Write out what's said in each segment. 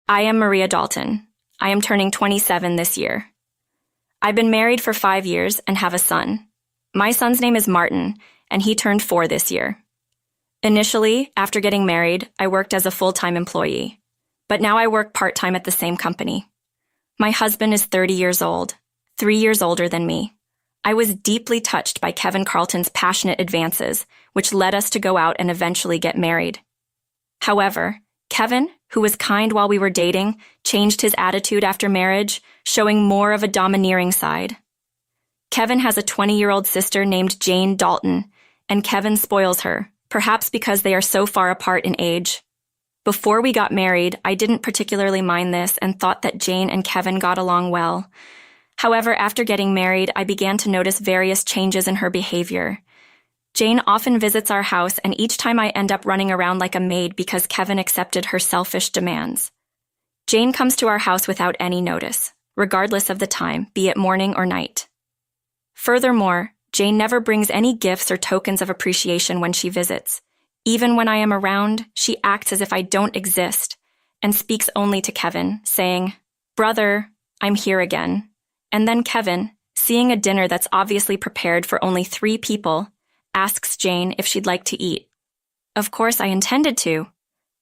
I am Maria Dalton. I am turning 27 this year. I've been married for 5 years and have a son. My son's name is Martin, and he turned 4 this year. Initially, after getting married, I worked as a full-time employee, but now I work part-time at the same company. My husband is 30 years old, 3 years older than me. I was deeply touched by Kevin Carlton's passionate advances, which led us to go out and eventually get married. However, Kevin, who was kind while we were dating, changed his attitude after marriage, showing more of a domineering side. Kevin has a 20-year-old sister named Jane Dalton, and Kevin spoils her, perhaps because they are so far apart in age. Before we got married, I didn't particularly mind this and thought that Jane and Kevin got along well. However, after getting married, I began to notice various changes in her behavior. Jane often visits our house, and each time I end up running around like a maid because Kevin accepted her selfish demands. Jane comes to our house without any notice, regardless of the time, be it morning or night. Furthermore, Jane never brings any gifts or tokens of appreciation when she visits. Even when I am around, she acts as if I don't exist and speaks only to Kevin, saying, "Brother, I'm here again." And then Kevin, seeing a dinner that's obviously prepared for only 3 people, asks Jane if she'd like to eat. Of course, I intended to.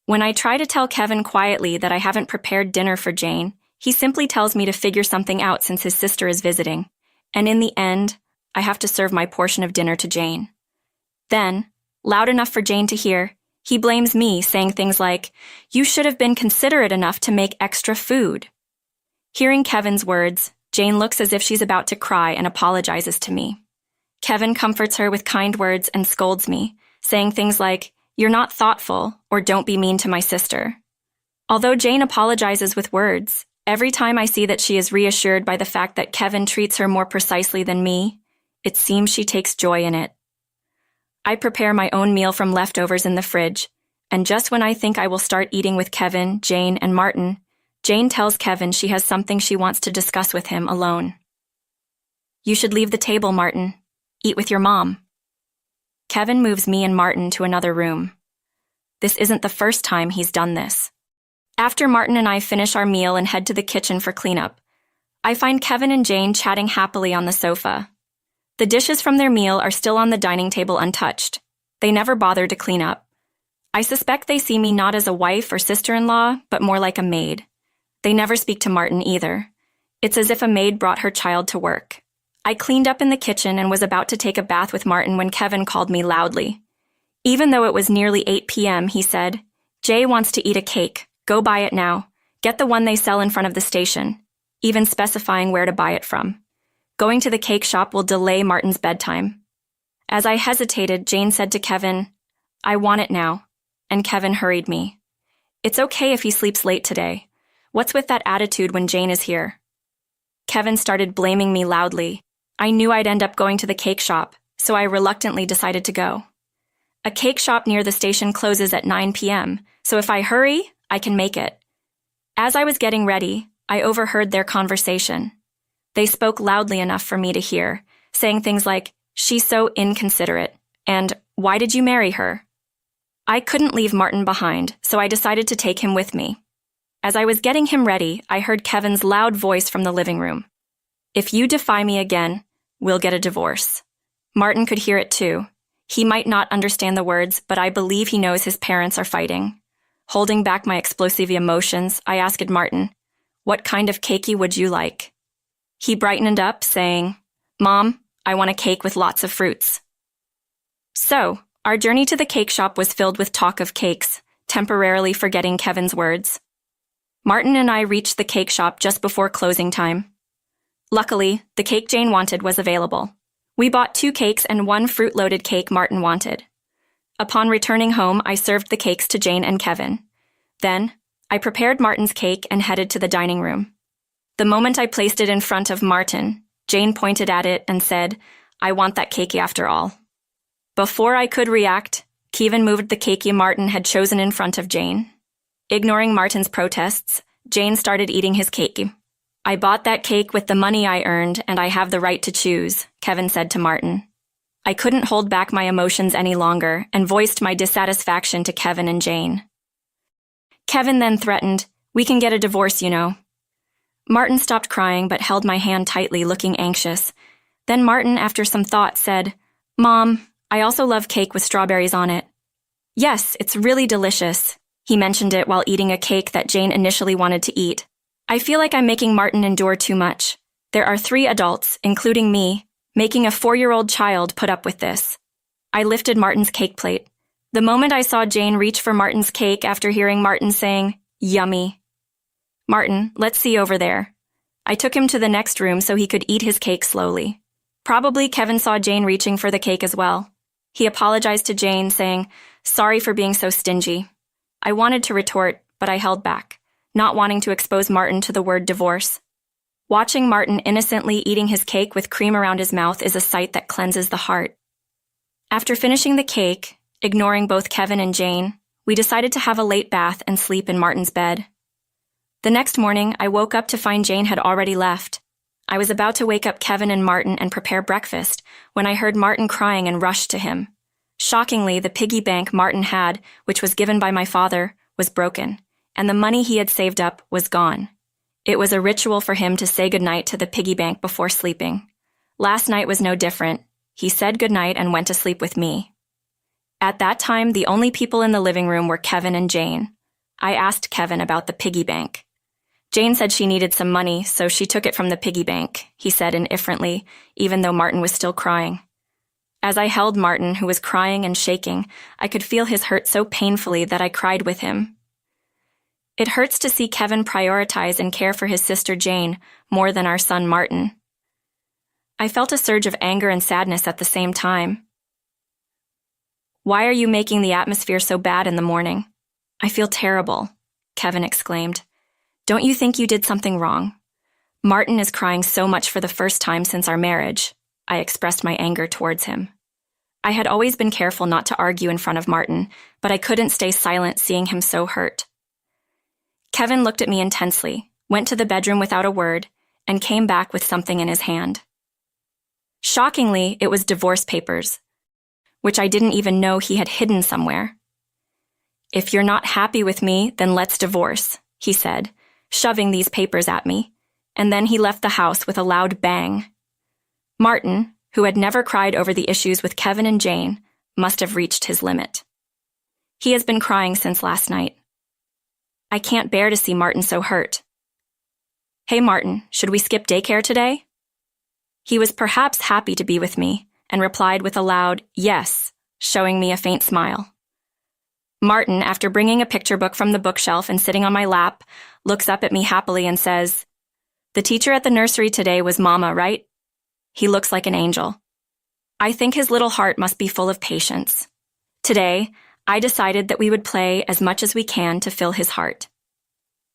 When I try to tell Kevin quietly that I haven't prepared dinner for Jane, he simply tells me to figure something out since his sister is visiting. And in the end, I have to serve my portion of dinner to Jane. Then, loud enough for Jane to hear, he blames me, saying things like, "You should have been considerate enough to make extra food." Hearing Kevin's words, Jane looks as if she's about to cry and apologizes to me. Kevin comforts her with kind words and scolds me, saying things like, "You're not thoughtful," or "Don't be mean to my sister." Although Jane apologizes with words, every time I see that she is reassured by the fact that Kevin treats her more precisely than me, it seems she takes joy in it. I prepare my own meal from leftovers in the fridge, and just when I think I will start eating with Kevin, Jane, and Martin, Jane tells Kevin she has something she wants to discuss with him alone. "You should leave the table, Martin. Eat with your mom." Kevin moves me and Martin to another room. This isn't the first time he's done this. After Martin and I finish our meal and head to the kitchen for cleanup, I find Kevin and Jane chatting happily on the sofa. The dishes from their meal are still on the dining table untouched. They never bothered to clean up. I suspect they see me not as a wife or sister-in-law, but more like a maid. They never speak to Martin either. It's as if a maid brought her child to work. I cleaned up in the kitchen and was about to take a bath with Martin when Kevin called me loudly. Even though it was nearly 8 p.m., he said, "Jay wants to eat a cake. Go buy it now. Get the one they sell in front of the station," even specifying where to buy it from. Going to the cake shop will delay Martin's bedtime. As I hesitated, Jane said to Kevin, "I want it now," and Kevin hurried me. "It's okay if he sleeps late today. What's with that attitude when Jane is here?" Kevin started blaming me loudly. I knew I'd end up going to the cake shop, so I reluctantly decided to go. A cake shop near the station closes at 9 p.m., so if I hurry, I can make it. As I was getting ready, I overheard their conversation. They spoke loudly enough for me to hear, saying things like, "She's so inconsiderate," and "Why did you marry her?" I couldn't leave Martin behind, so I decided to take him with me. As I was getting him ready, I heard Kevin's loud voice from the living room. "If you defy me again, we'll get a divorce." Martin could hear it too. He might not understand the words, but I believe he knows his parents are fighting. Holding back my explosive emotions, I asked Martin, "What kind of cakey would you like?" He brightened up, saying, "Mom, I want a cake with lots of fruits." So, our journey to the cake shop was filled with talk of cakes, temporarily forgetting Kevin's words. Martin and I reached the cake shop just before closing time. Luckily, the cake Jane wanted was available. We bought 2 cakes and 1 fruit-loaded cake Martin wanted. Upon returning home, I served the cakes to Jane and Kevin. Then, I prepared Martin's cake and headed to the dining room. The moment I placed it in front of Martin, Jane pointed at it and said, "I want that cakey after all." Before I could react, Kevin moved the cakey Martin had chosen in front of Jane. Ignoring Martin's protests, Jane started eating his cakey. "I bought that cake with the money I earned, and I have the right to choose," Kevin said to Martin. I couldn't hold back my emotions any longer and voiced my dissatisfaction to Kevin and Jane. Kevin then threatened, We can get a divorce, you know. Martin stopped crying but held my hand tightly, looking anxious. Then Martin, after some thought, said, "Mom, I also love cake with strawberries on it." "Yes, it's really delicious." He mentioned it while eating a cake that Jane initially wanted to eat. "I feel like I'm making Martin endure too much. There are 3 adults, including me, making a 4-year-old child put up with this." I lifted Martin's cake plate. The moment I saw Jane reach for Martin's cake after hearing Martin saying, "Yummy." "Martin, let's see over there." I took him to the next room so he could eat his cake slowly. Probably Kevin saw Jane reaching for the cake as well. He apologized to Jane, saying, "Sorry for being so stingy." I wanted to retort, but I held back, not wanting to expose Martin to the word divorce. Watching Martin innocently eating his cake with cream around his mouth is a sight that cleanses the heart. After finishing the cake, ignoring both Kevin and Jane, we decided to have a late bath and sleep in Martin's bed. The next morning, I woke up to find Jane had already left. I was about to wake up Kevin and Martin and prepare breakfast when I heard Martin crying and rushed to him. Shockingly, the piggy bank Martin had, which was given by my father, was broken, and the money he had saved up was gone. It was a ritual for him to say goodnight to the piggy bank before sleeping. Last night was no different. He said goodnight and went to sleep with me. At that time, the only people in the living room were Kevin and Jane. I asked Kevin about the piggy bank. Jane said she needed some money, so she took it from the piggy bank, he said indifferently, even though Martin was still crying. As I held Martin, who was crying and shaking, I could feel his hurt so painfully that I cried with him. It hurts to see Kevin prioritize and care for his sister Jane more than our son Martin. I felt a surge of anger and sadness at the same time. "Why are you making the atmosphere so bad in the morning?" "I feel terrible," Kevin exclaimed. "Don't you think you did something wrong? Martin is crying so much for the first time since our marriage." I expressed my anger towards him. I had always been careful not to argue in front of Martin, but I couldn't stay silent seeing him so hurt. Kevin looked at me intensely, went to the bedroom without a word, and came back with something in his hand. Shockingly, it was divorce papers, which I didn't even know he had hidden somewhere. "If you're not happy with me, then let's divorce," he said, shoving these papers at me, and then he left the house with a loud bang. Martin, who had never cried over the issues with Kevin and Jane, must have reached his limit. He has been crying since last night. I can't bear to see Martin so hurt. "Hey Martin, should we skip daycare today?" He was perhaps happy to be with me, and replied with a loud "yes," showing me a faint smile. Martin, after bringing a picture book from the bookshelf and sitting on my lap, looks up at me happily and says, "The teacher at the nursery today was Mama, right?" He looks like an angel. I think his little heart must be full of patience. Today, I decided that we would play as much as we can to fill his heart.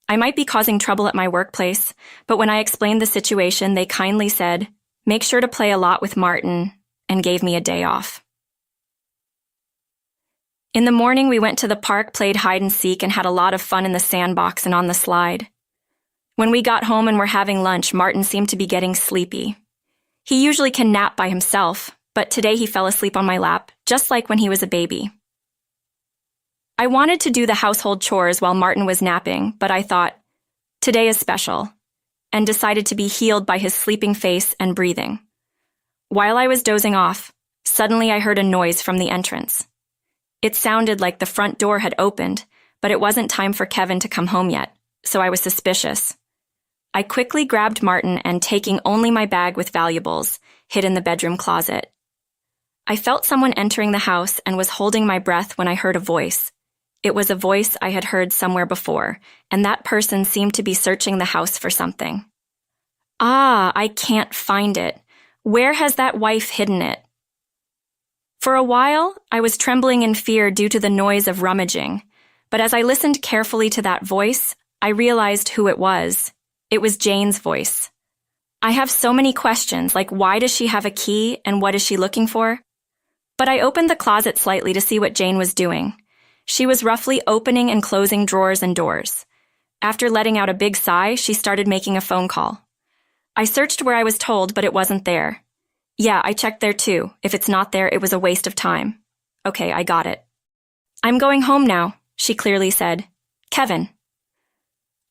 I might be causing trouble at my workplace, but when I explained the situation, they kindly said, "Make sure to play a lot with Martin," and gave me a day off. In the morning, we went to the park, played hide and seek, and had a lot of fun in the sandbox and on the slide. When we got home and were having lunch, Martin seemed to be getting sleepy. He usually can nap by himself, but today he fell asleep on my lap, just like when he was a baby. I wanted to do the household chores while Martin was napping, but I thought, today is special, and decided to be healed by his sleeping face and breathing. While I was dozing off, suddenly I heard a noise from the entrance. It sounded like the front door had opened, but it wasn't time for Kevin to come home yet, so I was suspicious. I quickly grabbed Martin and, taking only my bag with valuables, hid in the bedroom closet. I felt someone entering the house and was holding my breath when I heard a voice. It was a voice I had heard somewhere before, and that person seemed to be searching the house for something. "Ah, I can't find it. Where has that wife hidden it?" For a while, I was trembling in fear due to the noise of rummaging, but as I listened carefully to that voice, I realized who it was. It was Jane's voice. I have so many questions, like why does she have a key and what is she looking for? But I opened the closet slightly to see what Jane was doing. She was roughly opening and closing drawers and doors. After letting out a big sigh, she started making a phone call. I searched where I was told, but it wasn't there. Yeah, I checked there too. If it's not there, it was a waste of time. Okay, I got it. "I'm going home now," she clearly said. "Kevin."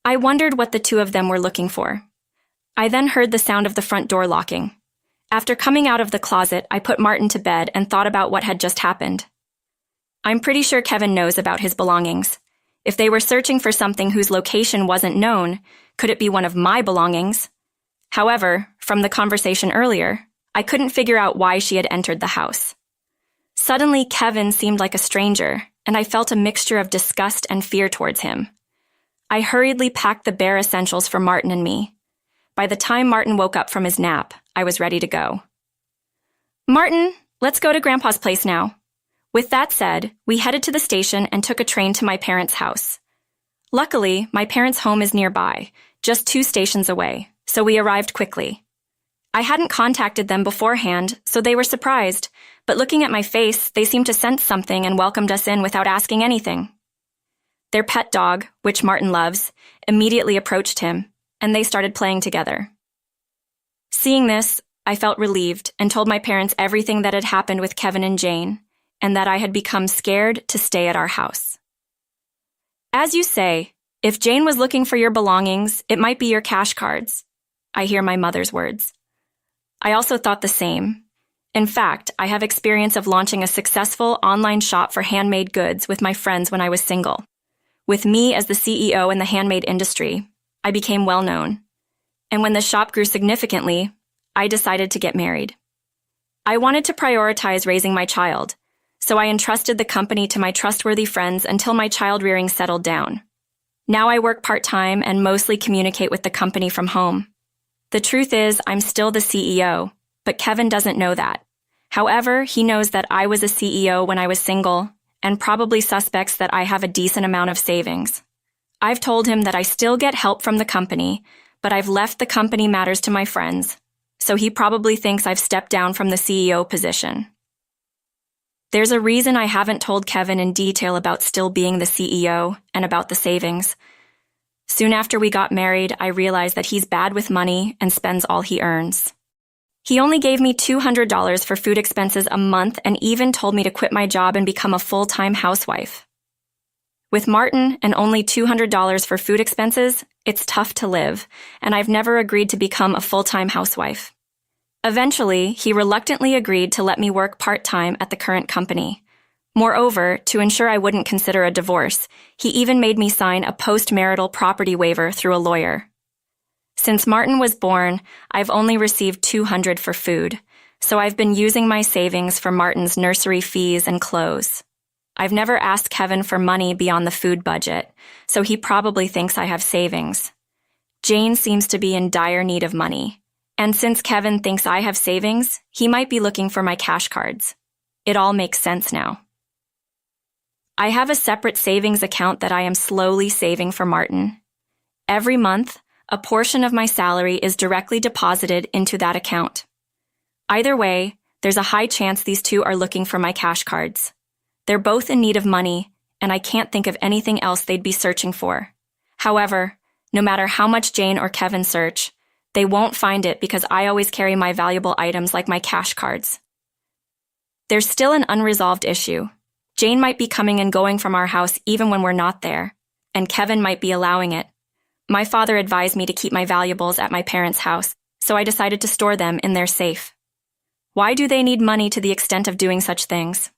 I wondered what the two of them were looking for. I then heard the sound of the front door locking. After coming out of the closet, I put Martin to bed and thought about what had just happened. I'm pretty sure Kevin knows about his belongings. If they were searching for something whose location wasn't known, could it be one of my belongings? However, from the conversation earlier, I couldn't figure out why she had entered the house. Suddenly, Kevin seemed like a stranger, and I felt a mixture of disgust and fear towards him. I hurriedly packed the bare essentials for Martin and me. By the time Martin woke up from his nap, I was ready to go. "Martin, let's go to Grandpa's place now." With that said, we headed to the station and took a train to my parents' house. Luckily, my parents' home is nearby, just 2 stations away, so we arrived quickly. I hadn't contacted them beforehand, so they were surprised, but looking at my face, they seemed to sense something and welcomed us in without asking anything. Their pet dog, which Martin loves, immediately approached him, and they started playing together. Seeing this, I felt relieved and told my parents everything that had happened with Kevin and Jane, and that I had become scared to stay at our house. As you say, if Jane was looking for your belongings, it might be your cash cards. I hear my mother's words. I also thought the same. In fact, I have experience of launching a successful online shop for handmade goods with my friends when I was single. With me as the CEO in the handmade industry, I became well known. And when the shop grew significantly, I decided to get married. I wanted to prioritize raising my child, so I entrusted the company to my trustworthy friends until my child rearing settled down. Now I work part-time and mostly communicate with the company from home. The truth is, I'm still the CEO, but Kevin doesn't know that. However, he knows that I was a CEO when I was single, and probably suspects that I have a decent amount of savings. I've told him that I still get help from the company, but I've left the company matters to my friends, so he probably thinks I've stepped down from the CEO position. There's a reason I haven't told Kevin in detail about still being the CEO and about the savings. Soon after we got married, I realized that he's bad with money and spends all he earns. He only gave me $200 for food expenses a month and even told me to quit my job and become a full-time housewife. With Martin and only $200 for food expenses, it's tough to live, and I've never agreed to become a full-time housewife. Eventually, he reluctantly agreed to let me work part-time at the current company. Moreover, to ensure I wouldn't consider a divorce, he even made me sign a post-marital property waiver through a lawyer. Since Martin was born, I've only received $200 for food, so I've been using my savings for Martin's nursery fees and clothes. I've never asked Kevin for money beyond the food budget, so he probably thinks I have savings. Jane seems to be in dire need of money. And since Kevin thinks I have savings, he might be looking for my cash cards. It all makes sense now. I have a separate savings account that I am slowly saving for Martin. Every month, a portion of my salary is directly deposited into that account. Either way, there's a high chance these two are looking for my cash cards. They're both in need of money, and I can't think of anything else they'd be searching for. However, no matter how much Jane or Kevin search, they won't find it because I always carry my valuable items like my cash cards. There's still an unresolved issue. Jane might be coming and going from our house even when we're not there, and Kevin might be allowing it. My father advised me to keep my valuables at my parents' house, so I decided to store them in their safe. Why do they need money to the extent of doing such things?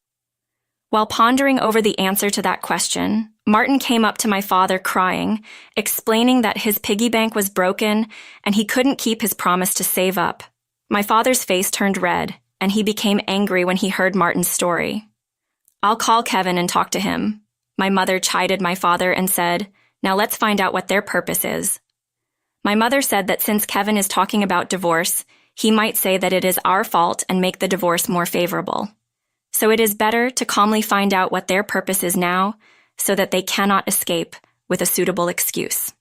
While pondering over the answer to that question, Martin came up to my father crying, explaining that his piggy bank was broken and he couldn't keep his promise to save up. My father's face turned red, and he became angry when he heard Martin's story. "I'll call Kevin and talk to him." My mother chided my father and said, "Now let's find out what their purpose is." My mother said that since Kevin is talking about divorce, he might say that it is our fault and make the divorce more favorable. So it is better to calmly find out what their purpose is now, so that they cannot escape with a suitable excuse.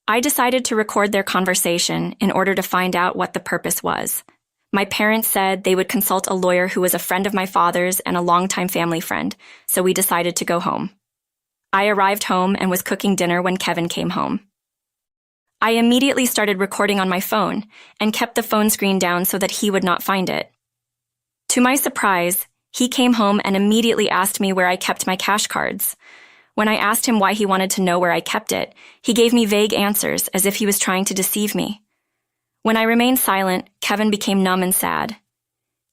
I decided to record their conversation in order to find out what the purpose was. My parents said they would consult a lawyer who was a friend of my father's and a longtime family friend, so we decided to go home. I arrived home and was cooking dinner when Kevin came home. I immediately started recording on my phone and kept the phone screen down so that he would not find it. To my surprise, he came home and immediately asked me where I kept my cash cards. When I asked him why he wanted to know where I kept it, he gave me vague answers as if he was trying to deceive me. When I remained silent, Kevin became numb and sad.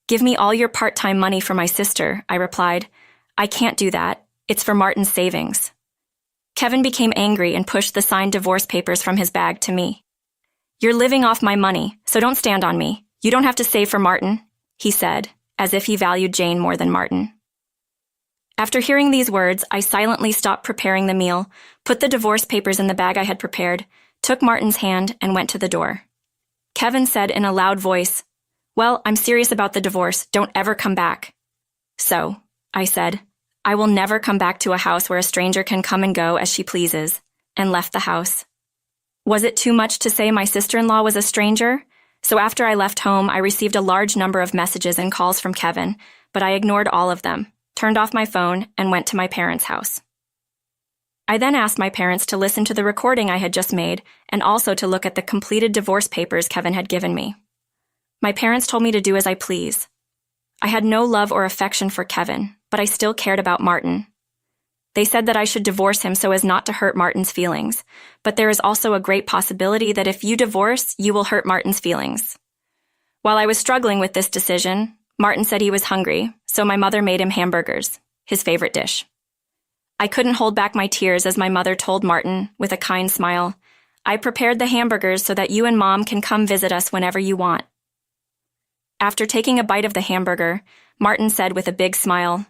"Give me all your part-time money for my sister," I replied. "I can't do that. It's for Martin's savings." Kevin became angry and pushed the signed divorce papers from his bag to me. "You're living off my money, so don't stand on me. You don't have to save for Martin," he said, as if he valued Jane more than Martin. After hearing these words, I silently stopped preparing the meal, put the divorce papers in the bag I had prepared, took Martin's hand, and went to the door. Kevin said in a loud voice, "Well, I'm serious about the divorce. Don't ever come back." "So," I said, "I will never come back to a house where a stranger can come and go as she pleases," and left the house. Was it too much to say my sister-in-law was a stranger? So after I left home, I received a large number of messages and calls from Kevin, but I ignored all of them, turned off my phone, and went to my parents' house. I then asked my parents to listen to the recording I had just made and also to look at the completed divorce papers Kevin had given me. My parents told me to do as I please. I had no love or affection for Kevin, but I still cared about Martin. They said that I should divorce him so as not to hurt Martin's feelings, but there is also a great possibility that if you divorce, you will hurt Martin's feelings. While I was struggling with this decision, Martin said he was hungry, so my mother made him hamburgers, his favorite dish. I couldn't hold back my tears as my mother told Martin, with a kind smile, "I prepared the hamburgers so that you and Mom can come visit us whenever you want." After taking a bite of the hamburger, Martin said with a big smile,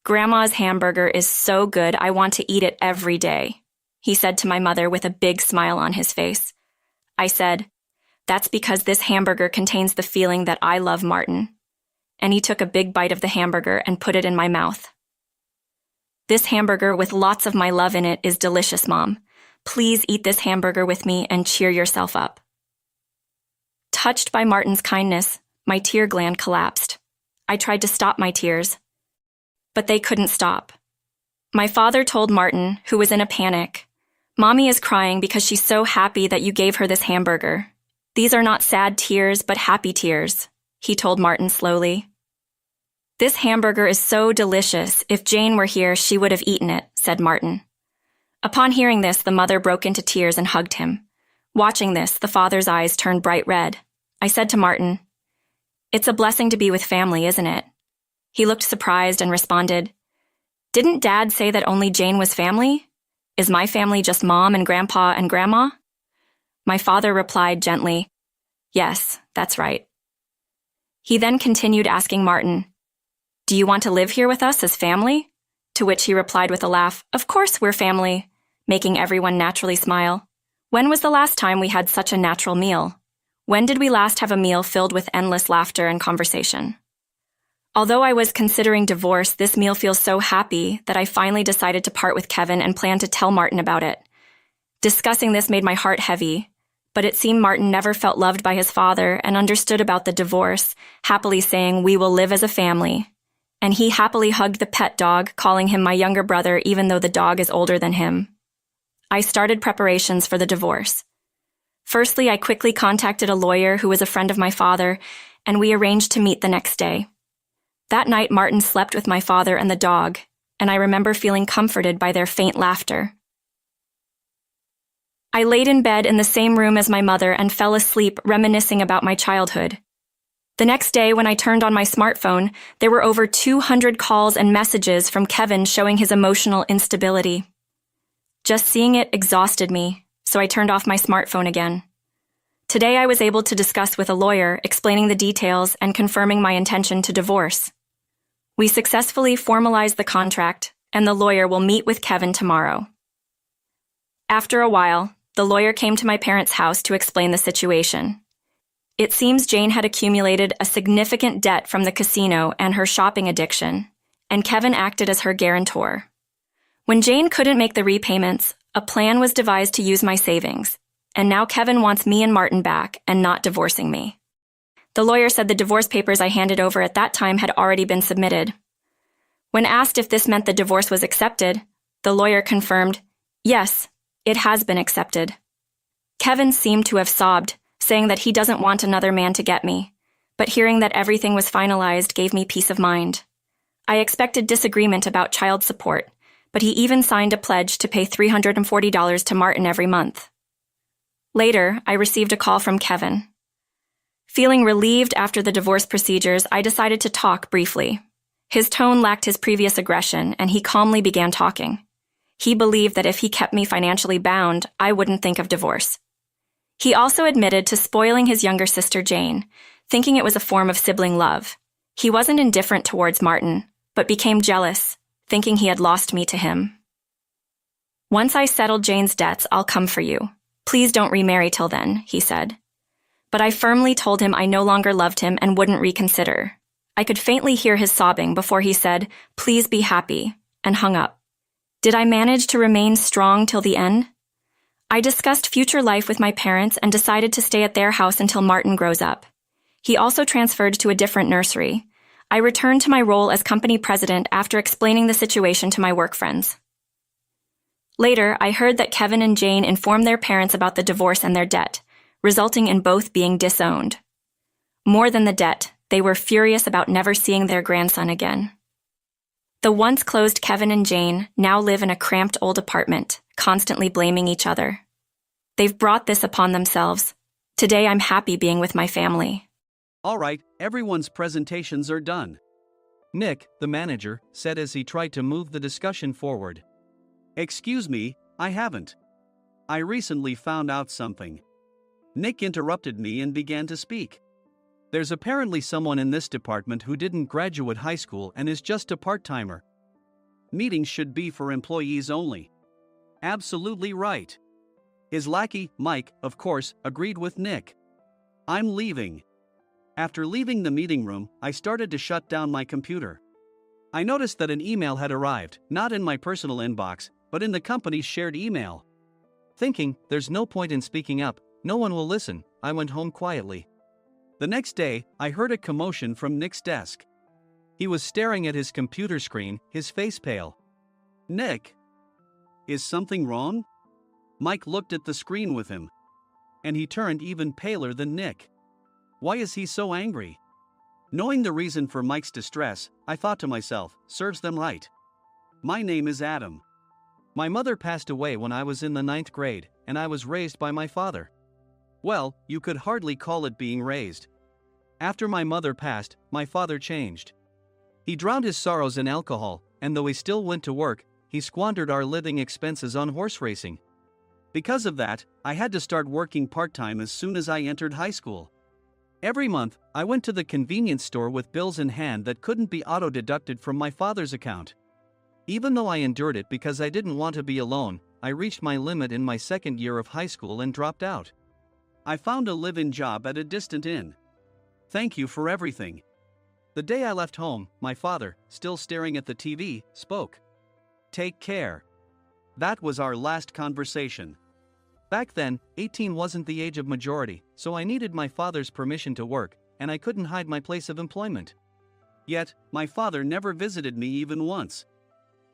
"Grandma's hamburger is so good I want to eat it every day," he said to my mother with a big smile on his face. I said, "That's because this hamburger contains the feeling that I love Martin." And he took a big bite of the hamburger and put it in my mouth. "This hamburger with lots of my love in it is delicious, Mom. Please eat this hamburger with me and cheer yourself up." Touched by Martin's kindness, my tear gland collapsed. I tried to stop my tears, but they couldn't stop. My father told Martin, who was in a panic, "Mommy is crying because she's so happy that you gave her this hamburger. These are not sad tears, but happy tears," he told Martin slowly. "This hamburger is so delicious. If Jane were here, she would have eaten it," said Martin. Upon hearing this, the mother broke into tears and hugged him. Watching this, the father's eyes turned bright red. I said to Martin, "It's a blessing to be with family, isn't it?" He looked surprised and responded, "Didn't Dad say that only Jane was family? Is my family just Mom and Grandpa and Grandma?" My father replied gently, "Yes, that's right." He then continued asking Martin, "Do you want to live here with us as family?" To which he replied with a laugh, "Of course we're family," making everyone naturally smile. When was the last time we had such a natural meal? When did we last have a meal filled with endless laughter and conversation? Although I was considering divorce, this meal feels so happy that I finally decided to part with Kevin and plan to tell Martin about it. Discussing this made my heart heavy, but it seemed Martin never felt loved by his father and understood about the divorce, happily saying, "We will live as a family." And he happily hugged the pet dog, calling him my younger brother even though the dog is older than him. I started preparations for the divorce. Firstly, I quickly contacted a lawyer who was a friend of my father, and we arranged to meet the next day. That night, Martin slept with my father and the dog, and I remember feeling comforted by their faint laughter. I laid in bed in the same room as my mother and fell asleep reminiscing about my childhood. The next day, when I turned on my smartphone, there were over 200 calls and messages from Kevin showing his emotional instability. Just seeing it exhausted me, so I turned off my smartphone again. Today, I was able to discuss with a lawyer, explaining the details and confirming my intention to divorce. We successfully formalized the contract, and the lawyer will meet with Kevin tomorrow. After a while, the lawyer came to my parents' house to explain the situation. It seems Jane had accumulated a significant debt from the casino and her shopping addiction, and Kevin acted as her guarantor. When Jane couldn't make the repayments, a plan was devised to use my savings, and now Kevin wants me and Martin back and not divorcing me. The lawyer said the divorce papers I handed over at that time had already been submitted. When asked if this meant the divorce was accepted, the lawyer confirmed, "Yes, it has been accepted." Kevin seemed to have sobbed, saying that he doesn't want another man to get me, but hearing that everything was finalized gave me peace of mind. I expected disagreement about child support, but he even signed a pledge to pay $340 to Martin every month. Later, I received a call from Kevin. Feeling relieved after the divorce procedures, I decided to talk briefly. His tone lacked his previous aggression, and he calmly began talking. He believed that if he kept me financially bound, I wouldn't think of divorce. He also admitted to spoiling his younger sister Jane, thinking it was a form of sibling love. He wasn't indifferent towards Martin, but became jealous, thinking he had lost me to him. "Once I settled Jane's debts, I'll come for you. Please don't remarry till then," he said. But I firmly told him I no longer loved him and wouldn't reconsider. I could faintly hear his sobbing before he said, "Please be happy," and hung up. Did I manage to remain strong till the end? I discussed future life with my parents and decided to stay at their house until Martin grows up. He also transferred to a different nursery. I returned to my role as company president after explaining the situation to my work friends. Later, I heard that Kevin and Jane informed their parents about the divorce and their debt, resulting in both being disowned. More than the debt, they were furious about never seeing their grandson again. The once closed Kevin and Jane now live in a cramped old apartment, constantly blaming each other. They've brought this upon themselves. Today I'm happy being with my family. All right, everyone's presentations are done. Nick, the manager, said as he tried to move the discussion forward. Excuse me, I haven't. I recently found out something. Nick interrupted me and began to speak. There's apparently someone in this department who didn't graduate high school and is just a part-timer. Meetings should be for employees only. Absolutely right. His lackey, Mike, of course, agreed with Nick. I'm leaving. After leaving the meeting room, I started to shut down my computer. I noticed that an email had arrived, not in my personal inbox, but in the company's shared email. Thinking, there's no point in speaking up, no one will listen, I went home quietly. The next day, I heard a commotion from Nick's desk. He was staring at his computer screen, his face pale. Nick? Is something wrong? Mike looked at the screen with him. And he turned even paler than Nick. Why is he so angry? Knowing the reason for Mike's distress, I thought to myself, serves them right. My name is Adam. My mother passed away when I was in the 9th grade, and I was raised by my father. Well, you could hardly call it being raised. After my mother passed, my father changed. He drowned his sorrows in alcohol, and though he still went to work, he squandered our living expenses on horse racing. Because of that, I had to start working part-time as soon as I entered high school. Every month, I went to the convenience store with bills in hand that couldn't be auto-deducted from my father's account. Even though I endured it because I didn't want to be alone, I reached my limit in my 2nd year of high school and dropped out. I found a live-in job at a distant inn. Thank you for everything. The day I left home, my father, still staring at the TV, spoke. Take care. That was our last conversation. Back then, 18 wasn't the age of majority, so I needed my father's permission to work, and I couldn't hide my place of employment. Yet, my father never visited me even once.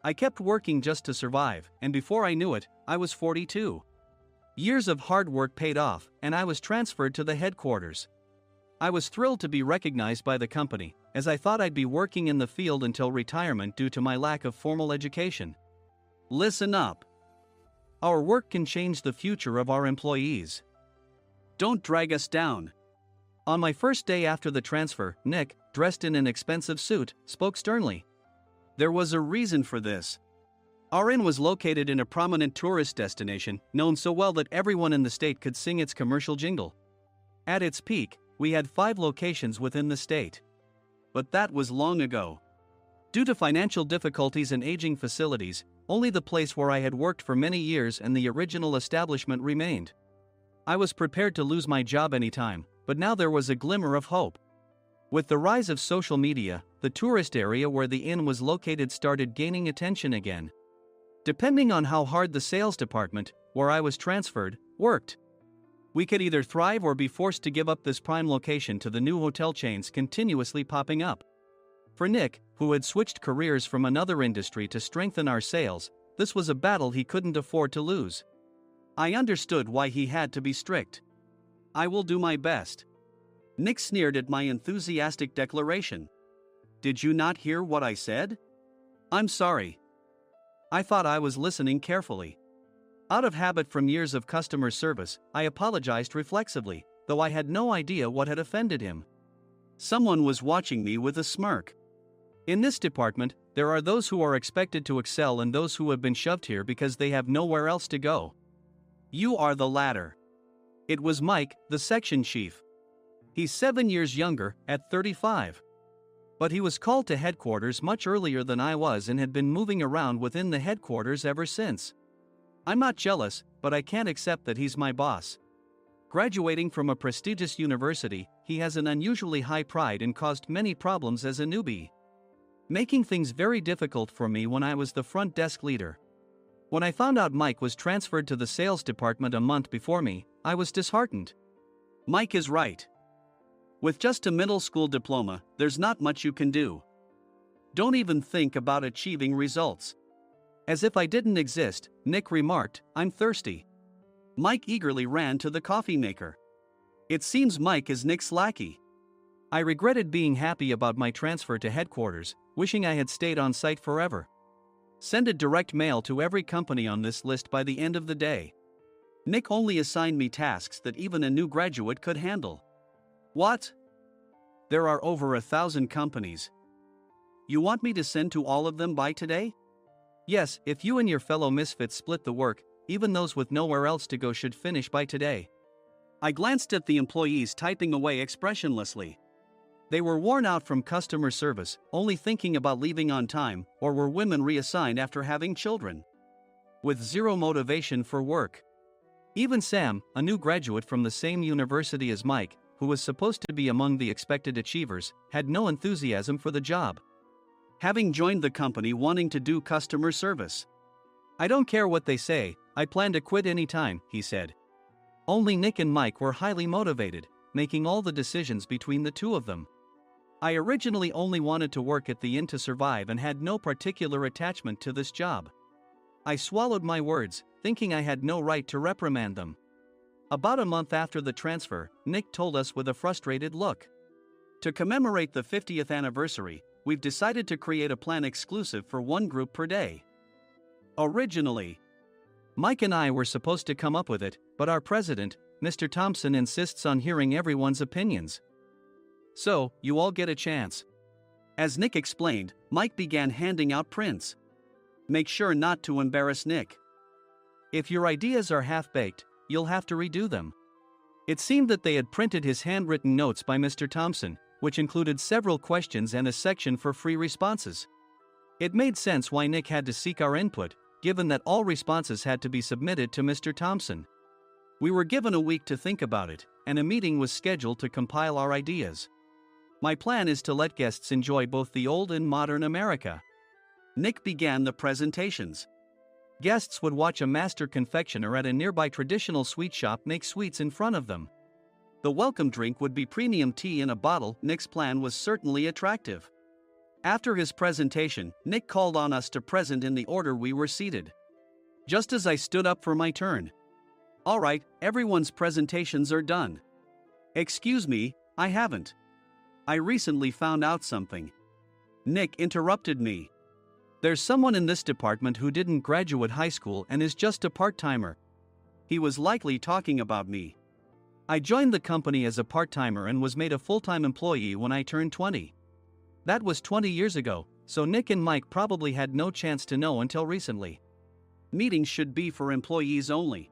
I kept working just to survive, and before I knew it, I was 42. Years of hard work paid off, and I was transferred to the headquarters. I was thrilled to be recognized by the company, as I thought I'd be working in the field until retirement due to my lack of formal education. Listen up. Our work can change the future of our employees. Don't drag us down. On my first day after the transfer, Nick, dressed in an expensive suit, spoke sternly. There was a reason for this. Our inn was located in a prominent tourist destination, known so well that everyone in the state could sing its commercial jingle. At its peak, we had 5 locations within the state. But that was long ago. Due to financial difficulties and aging facilities, only the place where I had worked for many years and the original establishment remained. I was prepared to lose my job anytime, but now there was a glimmer of hope. With the rise of social media, the tourist area where the inn was located started gaining attention again. Depending on how hard the sales department, where I was transferred, worked. We could either thrive or be forced to give up this prime location to the new hotel chains continuously popping up. For Nick, who had switched careers from another industry to strengthen our sales, this was a battle he couldn't afford to lose. I understood why he had to be strict. I will do my best. Nick sneered at my enthusiastic declaration. Did you not hear what I said? I'm sorry. I thought I was listening carefully. Out of habit from years of customer service, I apologized reflexively, though I had no idea what had offended him. Someone was watching me with a smirk. In this department, there are those who are expected to excel and those who have been shoved here because they have nowhere else to go. You are the latter. It was Mike, the section chief. He's 7 years younger, at 35. But he was called to headquarters much earlier than I was and had been moving around within the headquarters ever since. I'm not jealous, but I can't accept that he's my boss. Graduating from a prestigious university, he has an unusually high pride and caused many problems as a newbie, making things very difficult for me when I was the front desk leader. When I found out Mike was transferred to the sales department a month before me, I was disheartened. Mike is right. With just a middle school diploma, there's not much you can do. Don't even think about achieving results. As if I didn't exist, Nick remarked, "I'm thirsty." Mike eagerly ran to the coffee maker. It seems Mike is Nick's lackey. I regretted being happy about my transfer to headquarters, wishing I had stayed on site forever. Send a direct mail to every company on this list by the end of the day. Nick only assigned me tasks that even a new graduate could handle. What? There are over 1,000 companies. You want me to send to all of them by today? Yes, if you and your fellow misfits split the work, even those with nowhere else to go should finish by today. I glanced at the employees typing away expressionlessly. They were worn out from customer service, only thinking about leaving on time, or were women reassigned after having children, with zero motivation for work. Even Sam, a new graduate from the same university as Mike, who was supposed to be among the expected achievers, had no enthusiasm for the job, having joined the company wanting to do customer service. I don't care what they say, I plan to quit anytime, he said. Only Nick and Mike were highly motivated, making all the decisions between the two of them. I originally only wanted to work at the inn to survive and had no particular attachment to this job. I swallowed my words, thinking I had no right to reprimand them. About a month after the transfer, Nick told us with a frustrated look. To commemorate the 50th anniversary, we've decided to create a plan exclusive for one group per day. Originally, Mike and I were supposed to come up with it, but our president, Mr. Thompson, insists on hearing everyone's opinions. So, you all get a chance. As Nick explained, Mike began handing out prints. Make sure not to embarrass Nick. If your ideas are half-baked, you'll have to redo them. It seemed that they had printed his handwritten notes by Mr. Thompson, which included several questions and a section for free responses. It made sense why Nick had to seek our input, given that all responses had to be submitted to Mr. Thompson. We were given a week to think about it, and a meeting was scheduled to compile our ideas. My plan is to let guests enjoy both the old and modern America. Nick began the presentations. Guests would watch a master confectioner at a nearby traditional sweet shop make sweets in front of them. The welcome drink would be premium tea in a bottle. Nick's plan was certainly attractive. After his presentation, Nick called on us to present in the order we were seated. Just as I stood up for my turn. All right, everyone's presentations are done. Excuse me, I haven't. I recently found out something. Nick interrupted me. There's someone in this department who didn't graduate high school and is just a part-timer. He was likely talking about me. I joined the company as a part-timer and was made a full-time employee when I turned 20. That was 20 years ago, so Nick and Mike probably had no chance to know until recently. Meetings should be for employees only.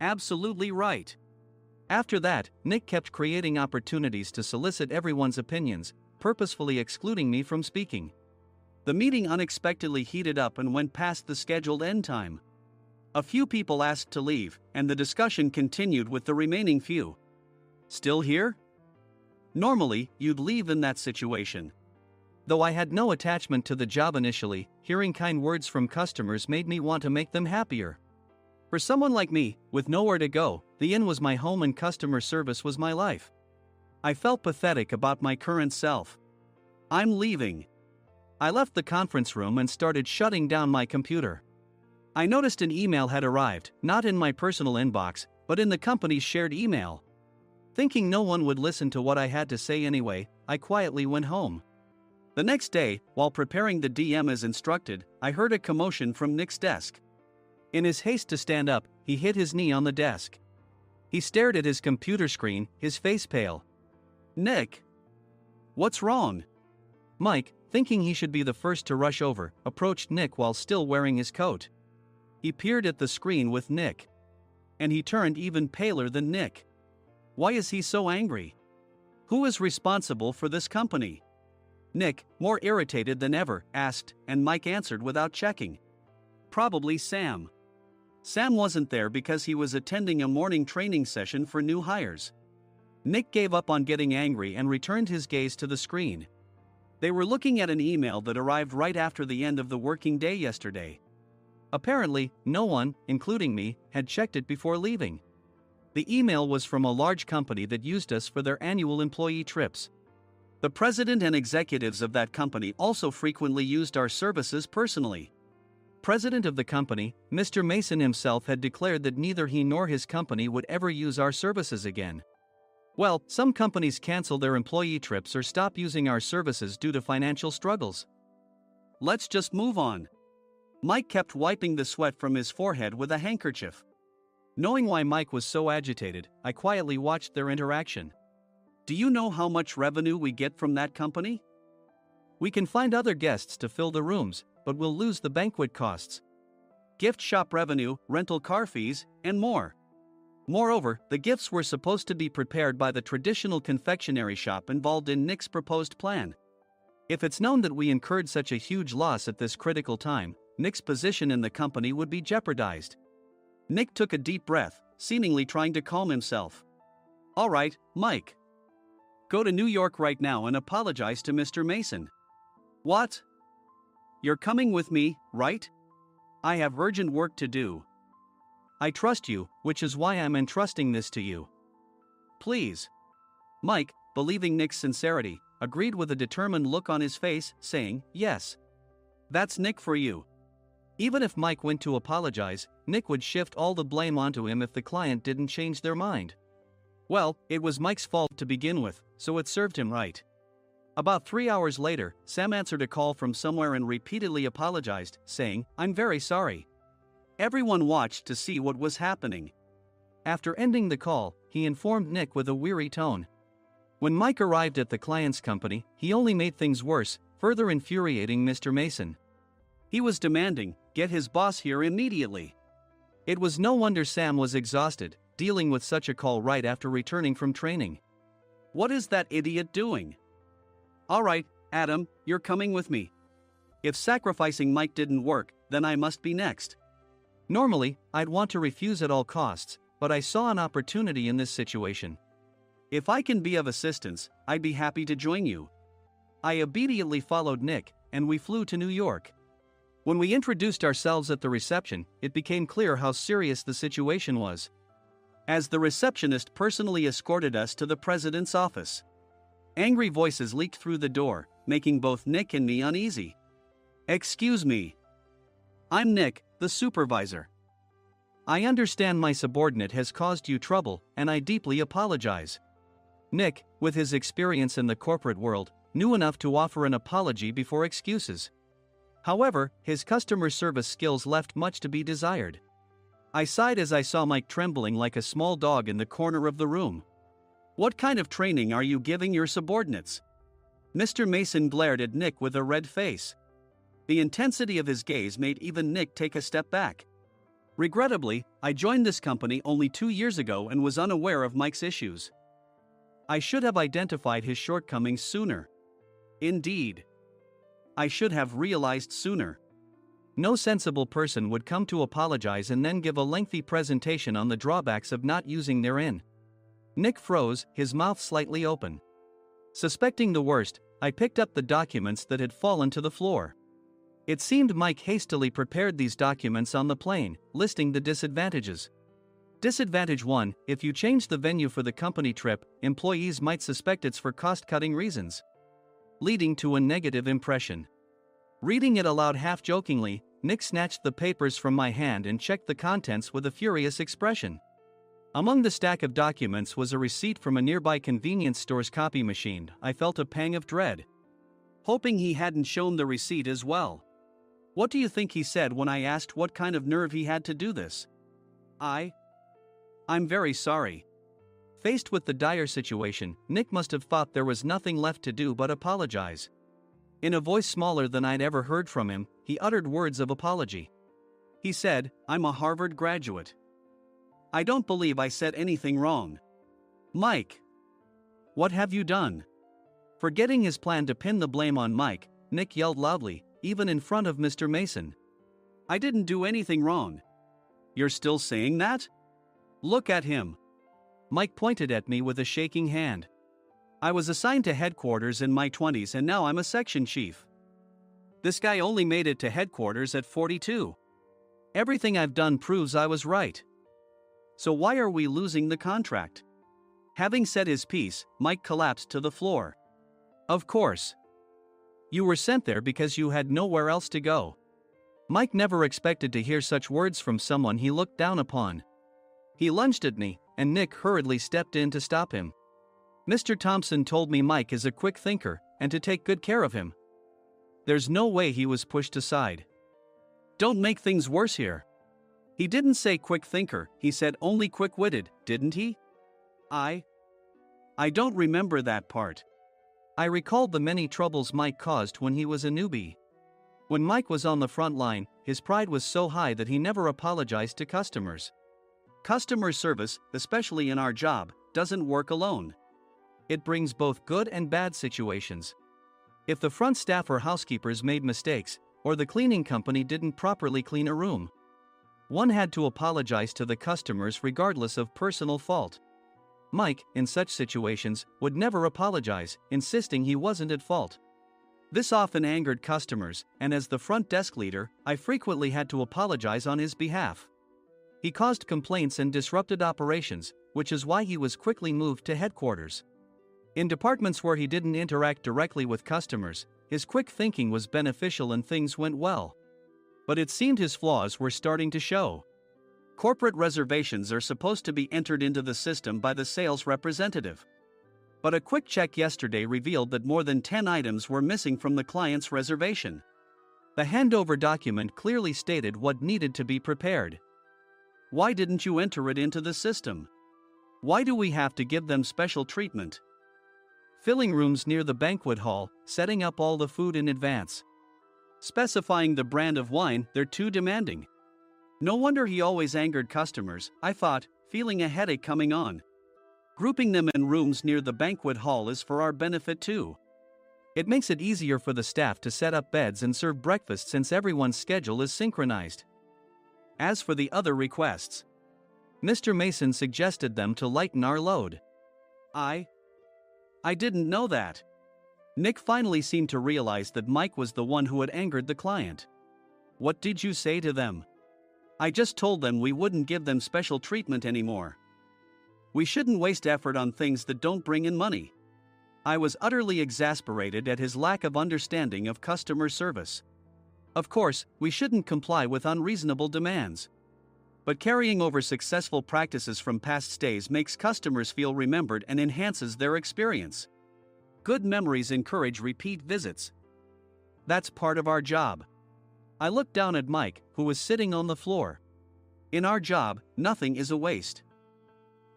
Absolutely right. After that, Nick kept creating opportunities to solicit everyone's opinions, purposefully excluding me from speaking. The meeting unexpectedly heated up and went past the scheduled end time. A few people asked to leave, and the discussion continued with the remaining few. Still here? Normally, you'd leave in that situation. Though I had no attachment to the job initially, hearing kind words from customers made me want to make them happier. For someone like me, with nowhere to go, the inn was my home and customer service was my life. I felt pathetic about my current self. I'm leaving. I left the conference room and started shutting down my computer. I noticed an email had arrived, not in my personal inbox, but in the company's shared email. Thinking no one would listen to what I had to say anyway, I quietly went home. The next day, while preparing the DM as instructed, I heard a commotion from Nick's desk. In his haste to stand up, he hit his knee on the desk. He stared at his computer screen, his face pale. "Nick? What's wrong?" Mike, thinking he should be the first to rush over, approached Nick while still wearing his coat. He peered at the screen with Nick. And he turned even paler than Nick. Why is he so angry? Who is responsible for this company? Nick, more irritated than ever, asked, and Mike answered without checking. Probably Sam. Sam wasn't there because he was attending a morning training session for new hires. Nick gave up on getting angry and returned his gaze to the screen. They were looking at an email that arrived right after the end of the working day yesterday. Apparently, no one, including me, had checked it before leaving. The email was from a large company that used us for their annual employee trips. The president and executives of that company also frequently used our services personally. President of the company, Mr. Mason himself, had declared that neither he nor his company would ever use our services again. Well, some companies cancel their employee trips or stop using our services due to financial struggles. Let's just move on. Mike kept wiping the sweat from his forehead with a handkerchief. Knowing why Mike was so agitated, I quietly watched their interaction. Do you know how much revenue we get from that company? We can find other guests to fill the rooms, but we'll lose the banquet costs, gift shop revenue, rental car fees, and more. Moreover, the gifts were supposed to be prepared by the traditional confectionery shop involved in Nick's proposed plan. If it's known that we incurred such a huge loss at this critical time, Nick's position in the company would be jeopardized. Nick took a deep breath, seemingly trying to calm himself. All right, Mike. Go to New York right now and apologize to Mr. Mason. What? You're coming with me, right? I have urgent work to do. I trust you, which is why I'm entrusting this to you. Please. Mike, believing Nick's sincerity, agreed with a determined look on his face, saying, yes. That's Nick for you. Even if Mike went to apologize, Nick would shift all the blame onto him if the client didn't change their mind. Well, it was Mike's fault to begin with, so it served him right. About 3 hours later, Sam answered a call from somewhere and repeatedly apologized, saying, I'm very sorry. Everyone watched to see what was happening. After ending the call, he informed Nick with a weary tone. When Mike arrived at the client's company, he only made things worse, further infuriating Mr. Mason. He was demanding, get his boss here immediately. It was no wonder Sam was exhausted, dealing with such a call right after returning from training. What is that idiot doing? All right, Adam, you're coming with me. If sacrificing Mike didn't work, then I must be next. Normally, I'd want to refuse at all costs, but I saw an opportunity in this situation. If I can be of assistance, I'd be happy to join you. I immediately followed Nick, and we flew to New York. When we introduced ourselves at the reception, it became clear how serious the situation was. As the receptionist personally escorted us to the president's office. Angry voices leaked through the door, making both Nick and me uneasy. Excuse me. I'm Nick, the supervisor. I understand my subordinate has caused you trouble, and I deeply apologize. Nick, with his experience in the corporate world, knew enough to offer an apology before excuses. However, his customer service skills left much to be desired. I sighed as I saw Mike trembling like a small dog in the corner of the room. What kind of training are you giving your subordinates? Mr. Mason glared at Nick with a red face. The intensity of his gaze made even Nick take a step back. Regrettably, I joined this company only 2 years ago and was unaware of Mike's issues. I should have identified his shortcomings sooner. Indeed. I should have realized sooner. No sensible person would come to apologize and then give a lengthy presentation on the drawbacks of not using their in. Nick froze, his mouth slightly open. Suspecting the worst, I picked up the documents that had fallen to the floor. It seemed Mike hastily prepared these documents on the plane, listing the disadvantages. Disadvantage 1, if you change the venue for the company trip, employees might suspect it's for cost-cutting reasons, leading to a negative impression. Reading it aloud half-jokingly, Nick snatched the papers from my hand and checked the contents with a furious expression. Among the stack of documents was a receipt from a nearby convenience store's copy machine. I felt a pang of dread. hoping he hadn't shown the receipt as well. What do you think he said when I asked what kind of nerve he had to do this? I'm very sorry. Faced with the dire situation, Nick must have thought there was nothing left to do but apologize. In a voice smaller than I'd ever heard from him, he uttered words of apology. He said, "I'm a Harvard graduate. I don't believe I said anything wrong." Mike! What have you done? Forgetting his plan to pin the blame on Mike, Nick yelled loudly, even in front of Mr. Mason. "I didn't do anything wrong." "You're still saying that? Look at him." Mike pointed at me with a shaking hand. "I was assigned to headquarters in my 20s and now I'm a section chief. This guy only made it to headquarters at 42. Everything I've done proves I was right. So why are we losing the contract?" Having said his piece, Mike collapsed to the floor. "Of course. You were sent there because you had nowhere else to go." Mike never expected to hear such words from someone he looked down upon. He lunged at me, and Nick hurriedly stepped in to stop him. "Mr. Thompson told me Mike is a quick thinker, and to take good care of him." There's no way he was pushed aside. "Don't make things worse here. He didn't say quick thinker, he said only quick-witted, didn't he?" I don't remember that part. I recalled the many troubles Mike caused when he was a newbie. When Mike was on the front line, his pride was so high that he never apologized to customers. Customer service, especially in our job, doesn't work alone. It brings both good and bad situations. If the front staff or housekeepers made mistakes, or the cleaning company didn't properly clean a room, one had to apologize to the customers regardless of personal fault. Mike, in such situations, would never apologize, insisting he wasn't at fault. This often angered customers, and as the front desk leader, I frequently had to apologize on his behalf. He caused complaints and disrupted operations, which is why he was quickly moved to headquarters. In departments where he didn't interact directly with customers, his quick thinking was beneficial and things went well. But it seemed his flaws were starting to show. Corporate reservations are supposed to be entered into the system by the sales representative. But a quick check yesterday revealed that more than 10 items were missing from the client's reservation. The handover document clearly stated what needed to be prepared. Why didn't you enter it into the system? Why do we have to give them special treatment? Filling rooms near the banquet hall, setting up all the food in advance. Specifying the brand of wine, they're too demanding. No wonder he always angered customers, I thought, feeling a headache coming on. Grouping them in rooms near the banquet hall is for our benefit too. It makes it easier for the staff to set up beds and serve breakfast since everyone's schedule is synchronized. As for the other requests, Mr. Mason suggested them to lighten our load. I didn't know that. Nick finally seemed to realize that Mike was the one who had angered the client. What did you say to them? I just told them we wouldn't give them special treatment anymore. We shouldn't waste effort on things that don't bring in money. I was utterly exasperated at his lack of understanding of customer service. Of course, we shouldn't comply with unreasonable demands. But carrying over successful practices from past stays makes customers feel remembered and enhances their experience. Good memories encourage repeat visits. That's part of our job. I looked down at Mike, who was sitting on the floor. In our job, nothing is a waste.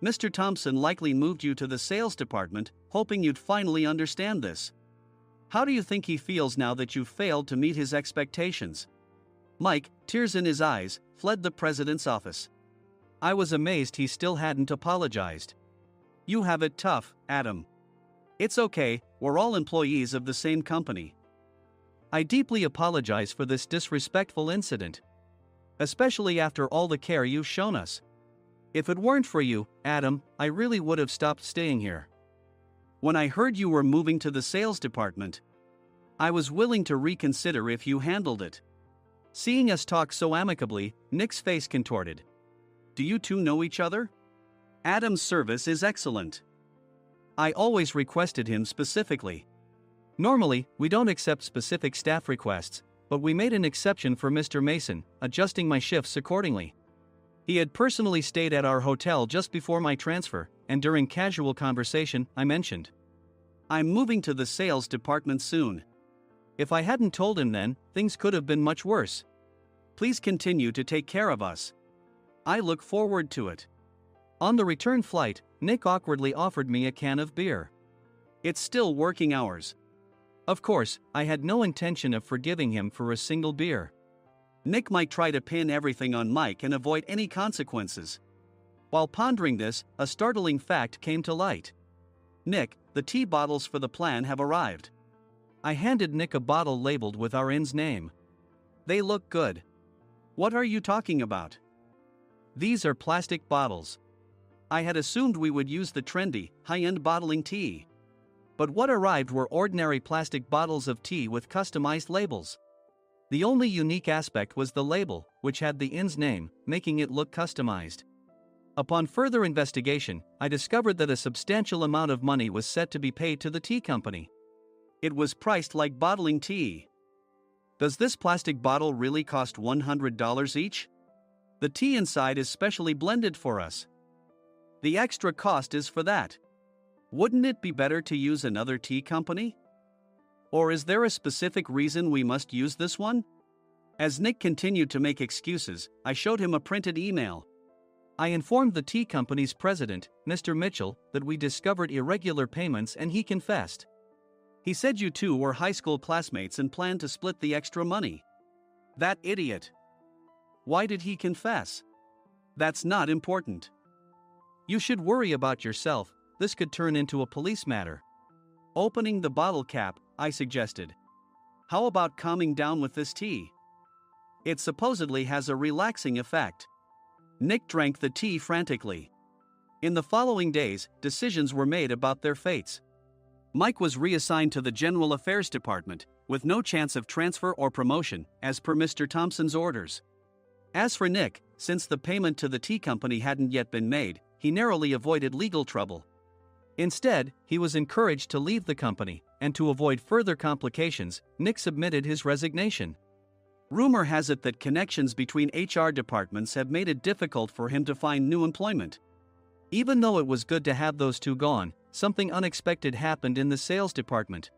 Mr. Thompson likely moved you to the sales department, hoping you'd finally understand this. How do you think he feels now that you've failed to meet his expectations? Mike, tears in his eyes, fled the president's office. I was amazed he still hadn't apologized. You have it tough, Adam. It's okay, we're all employees of the same company. I deeply apologize for this disrespectful incident. Especially after all the care you've shown us. If it weren't for you, Adam, I really would have stopped staying here. When I heard you were moving to the sales department, I was willing to reconsider if you handled it. Seeing us talk so amicably, Nick's face contorted. Do you two know each other? Adam's service is excellent. I always requested him specifically. Normally, we don't accept specific staff requests, but we made an exception for Mr. Mason, adjusting my shifts accordingly. He had personally stayed at our hotel just before my transfer, and during casual conversation, I mentioned, I'm moving to the sales department soon. If I hadn't told him then, things could have been much worse. Please continue to take care of us. I look forward to it. On the return flight, Nick awkwardly offered me a can of beer. It's still working hours. Of course, I had no intention of forgiving him for a single beer. Nick might try to pin everything on Mike and avoid any consequences. While pondering this, a startling fact came to light. Nick, the tea bottles for the plan have arrived. I handed Nick a bottle labeled with our inn's name. They look good. What are you talking about? These are plastic bottles. I had assumed we would use the trendy, high-end bottling tea. But what arrived were ordinary plastic bottles of tea with customized labels. The only unique aspect was the label, which had the inn's name, making it look customized. Upon further investigation, I discovered that a substantial amount of money was set to be paid to the tea company. It was priced like bottling tea. Does this plastic bottle really cost $100 each? The tea inside is specially blended for us. The extra cost is for that. Wouldn't it be better to use another tea company? Or is there a specific reason we must use this one? As Nick continued to make excuses, I showed him a printed email. I informed the tea company's president, Mr. Mitchell, that we discovered irregular payments and he confessed. He said you two were high school classmates and planned to split the extra money. That idiot. Why did he confess? That's not important. You should worry about yourself, this could turn into a police matter. Opening the bottle cap, I suggested. How about calming down with this tea? It supposedly has a relaxing effect. Nick drank the tea frantically. In the following days, decisions were made about their fates. Mike was reassigned to the General Affairs Department, with no chance of transfer or promotion, as per Mr. Thompson's orders. As for Nick, since the payment to the tea company hadn't yet been made, he narrowly avoided legal trouble. Instead, he was encouraged to leave the company, and to avoid further complications, Nick submitted his resignation. Rumor has it that connections between HR departments have made it difficult for him to find new employment. Even though it was good to have those two gone, something unexpected happened in the sales department.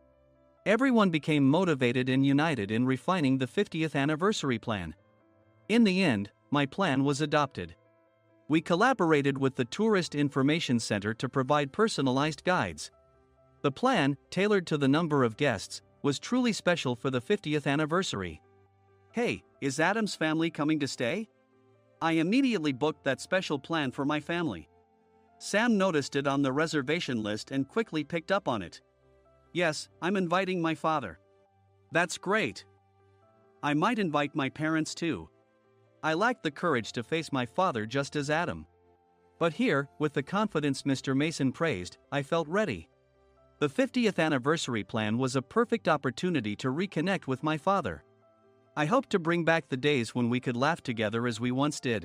Everyone became motivated and united in refining the 50th anniversary plan. In the end, my plan was adopted. We collaborated with the Tourist Information Center to provide personalized guides. The plan, tailored to the number of guests, was truly special for the 50th anniversary. Hey, is Adam's family coming to stay? I immediately booked that special plan for my family. Sam noticed it on the reservation list and quickly picked up on it. Yes, I'm inviting my father. That's great. I might invite my parents too. I lacked the courage to face my father just as Adam. But here, with the confidence Mr. Mason praised, I felt ready. The 50th anniversary plan was a perfect opportunity to reconnect with my father. I hoped to bring back the days when we could laugh together as we once did.